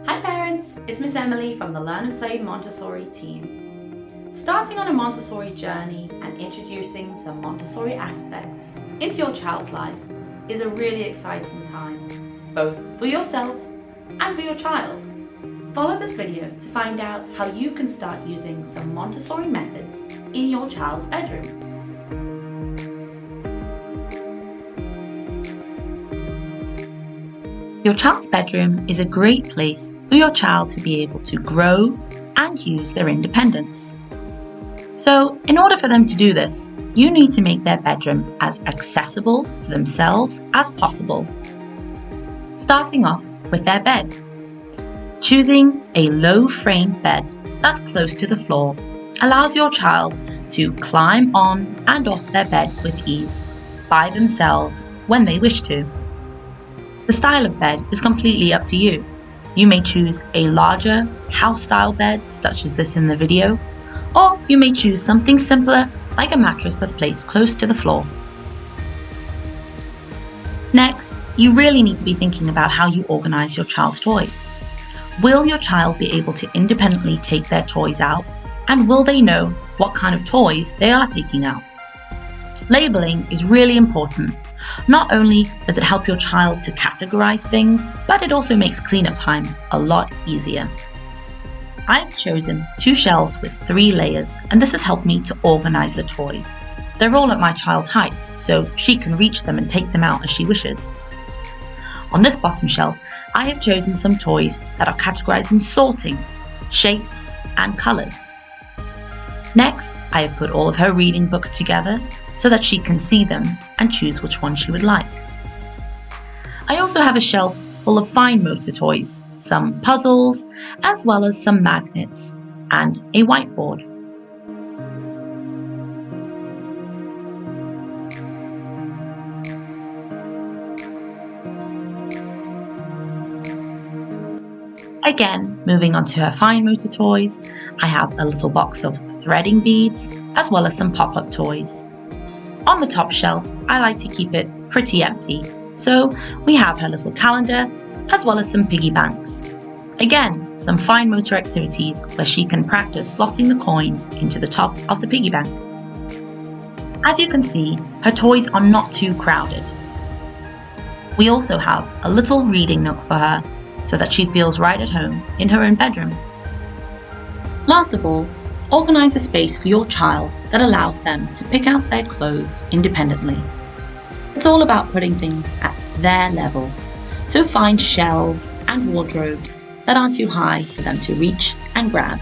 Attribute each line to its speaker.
Speaker 1: Hi parents, it's Miss Emily from the Learn and Play Montessori team. Starting on a Montessori journey and introducing some Montessori aspects into your child's life is a really exciting time, both for yourself and for your child. Follow this video to find out how you can start using some Montessori methods in your child's bedroom. Your child's bedroom is a great place for your child to be able to grow and use their independence. So, in order for them to do this, you need to make their bedroom as accessible to themselves as possible. Starting off with their bed. Choosing a low-frame bed that's close to the floor allows your child to climb on and off their bed with ease by themselves when they wish to. The style of bed is completely up to you. You may choose a larger house-style bed such as this in the video, or you may choose something simpler like a mattress that's placed close to the floor. Next, you really need to be thinking about how you organize your child's toys. Will your child be able to independently take their toys out, and will they know what kind of toys they are taking out? Labeling is really important. Not only does it help your child to categorize things, but it also makes cleanup time a lot easier. I've chosen 2 shelves with 3 layers, and this has helped me to organize the toys. They're all at my child's height, so she can reach them and take them out as she wishes. On this bottom shelf, I have chosen some toys that are categorized in sorting, shapes, and colors. Next, I have put all of her reading books together so that she can see them and choose which one she would like. I also have a shelf full of fine motor toys, some puzzles, as well as some magnets and a whiteboard. Again, moving on to her fine motor toys, I have a little box of threading beads, as well as some pop-up toys. On the top shelf, I like to keep it pretty empty, so we have her little calendar, as well as some piggy banks. Again, some fine motor activities where she can practice slotting the coins into the top of the piggy bank. As you can see, her toys are not too crowded. We also have a little reading nook for her, so that she feels right at home in her own bedroom. Last of all, organize a space for your child that allows them to pick out their clothes independently. It's all about putting things at their level, so find shelves and wardrobes that aren't too high for them to reach and grab.